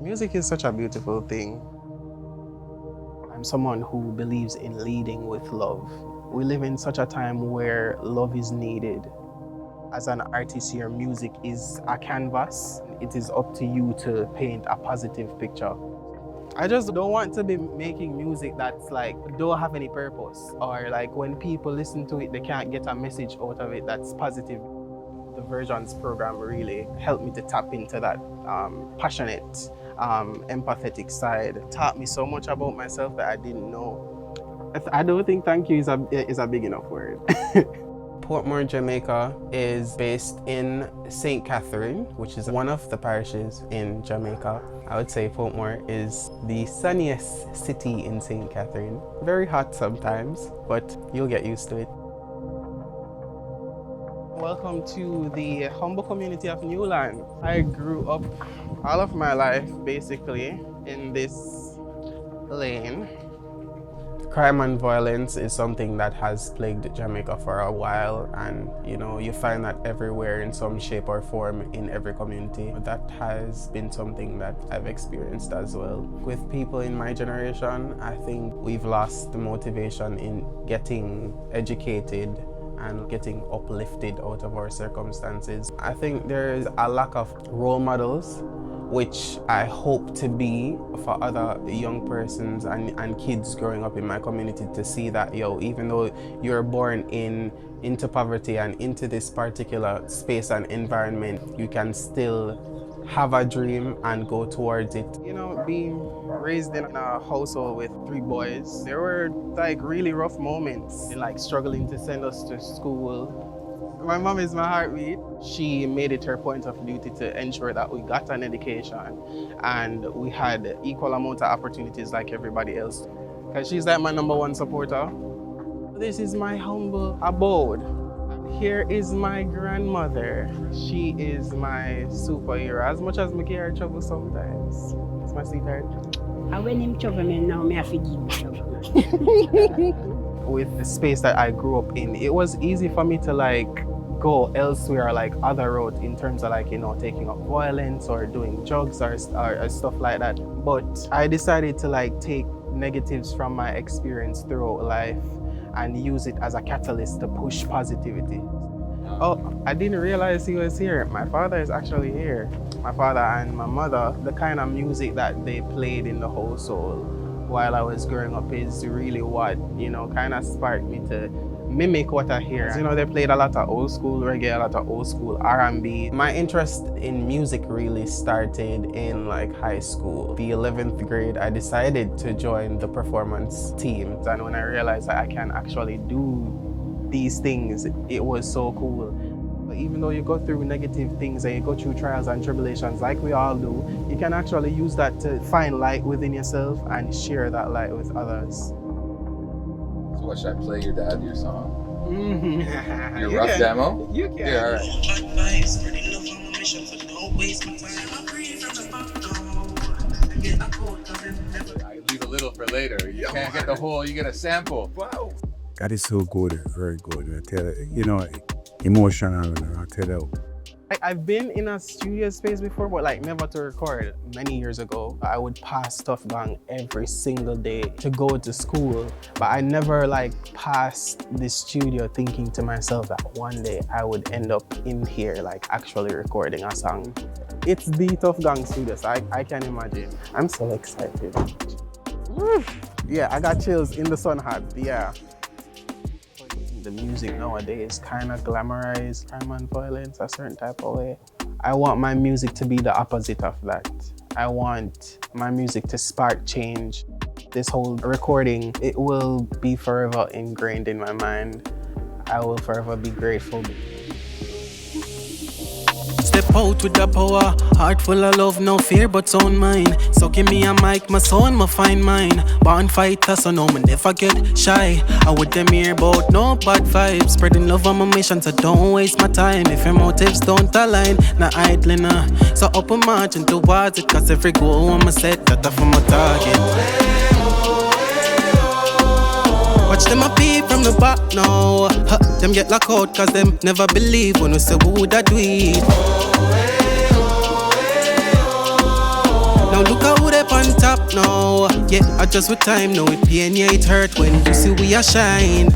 Music is such a beautiful thing. I'm someone who believes in leading with love. We live in such a time where love is needed. As an artist, your music is a canvas. It is up to you to paint a positive picture. I just don't want to be making music that's like, don't have any purpose, or like when people listen to it, they can't get a message out of it that's positive. The Versions program really helped me to tap into that passionate, empathetic side. It taught me so much about myself that I didn't know. I don't think thank you is a big enough word. Portmore, Jamaica is based in St. Catherine, which is one of the parishes in Jamaica. I would say Portmore is the sunniest city in St. Catherine. Very hot sometimes, but you'll get used to it. Welcome to the humble community of Newland. I grew up all of my life basically in this lane. Crime and violence is something that has plagued Jamaica for a while, and you find that everywhere in some shape or form in every community. That has been something that I've experienced as well. With people in my generation, I think we've lost the motivation in getting educated and getting uplifted out of our circumstances. I think there is a lack of role models, which I hope to be for other young persons and kids growing up in my community, to see that, even though you're born into poverty and into this particular space and environment, you can still have a dream and go towards it. Being raised in a household with 3 boys, there were like really rough moments, like struggling to send us to school. My mom is my heartbeat. She made it her point of duty to ensure that we got an education and we had equal amount of opportunities like everybody else. Because she's like my #1 supporter. This is my humble abode. Here is my grandmother. She is my superhero. As much as I get her trouble sometimes. It's my sweetheart. And when him trouble me now, I have to give him trouble. With the space that I grew up in, it was easy for me to go elsewhere, other route in terms of taking up violence or doing drugs or stuff like that. But I decided to take negatives from my experience throughout life and use it as a catalyst to push positivity. Oh, I didn't realize he was here. My father is actually here. My father and my mother, the kind of music that they played in the household while I was growing up is really what, kind of sparked me to mimic what I hear. They played a lot of old school reggae, a lot of old school R&B. My interest in music really started in high school. The 11th grade, I decided to join the performance team. And when I realized that I can actually do these things, it was so cool. But even though you go through negative things and you go through trials and tribulations like we all do, you can actually use that to find light within yourself and share that light with others. What, should I play your dad your song? Mm-hmm. Your rough demo? You can. Yeah, all right. I leave a little for later. You can't get the whole, you get a sample. Wow. That is so good, very good. I tell you, emotional, I tell you. I've been in a studio space before, but never to record. Many years ago, I would pass Tough Gang every single day to go to school, but I never passed the studio thinking to myself that one day I would end up in here actually recording a song. It's the Tough Gang studio, so I can imagine. I'm so excited. Woo. Yeah, I got chills in the sun hat, yeah. The music nowadays kind of glamorized crime and violence a certain type of way. I want my music to be the opposite of that. I want my music to spark change. This whole recording, it will be forever ingrained in my mind. I will forever be grateful. Step out with the power, heart full of love, no fear but sound mind. So give me a mic, my sound, my fine mind. Born fighter, so no, me never get shy. I would them hear about no bad vibes. Spreading love on my mission, so don't waste my time. If your motives don't align, not idling. So open marching towards it, cause every goal I'ma set, that for my target. Watch them a peep from the back now. Them get locked out cause them never believe when we say who that do it. Now look No, yeah, adjust with time, no it pain, yeah it hurt when you see we are shine.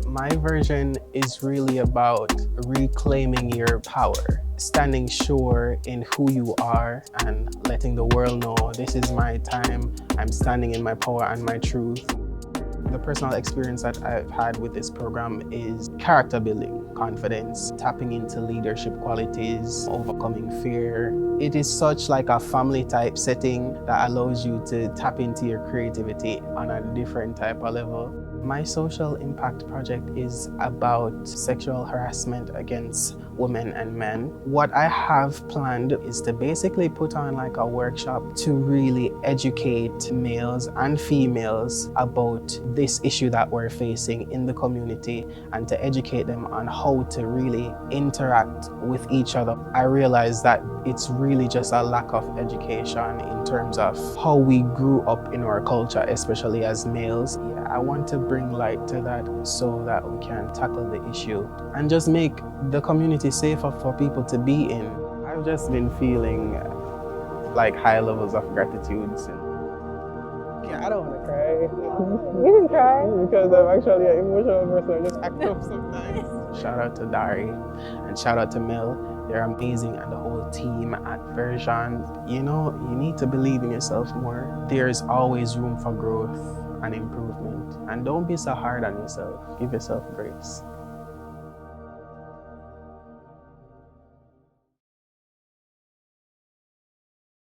My version is really about reclaiming your power, standing sure in who you are and letting the world know this is my time, I'm standing in my power and my truth. The personal experience that I've had with this program is character building, confidence, tapping into leadership qualities, overcoming fear. It is such like a family type setting that allows you to tap into your creativity on a different type of level. My social impact project is about sexual harassment against women and men. What I have planned is to basically put on like a workshop to really educate males and females about this issue that we're facing in the community and to educate them on how to really interact with each other. I realize that it's really just a lack of education in terms of how we grew up in our culture, especially as males. Yeah, I want to bring light to that so that we can tackle the issue and just make the community safer for people to be in. I've just been feeling like high levels of gratitude. Yeah, I don't want to cry. You can cry. Because I'm actually an emotional person. I just act up sometimes. Shout out to Dari and shout out to Mel. They're amazing and the whole team at Version. You know, you need to believe in yourself more. There's always room for growth and improvement. And don't be so hard on yourself. Give yourself grace.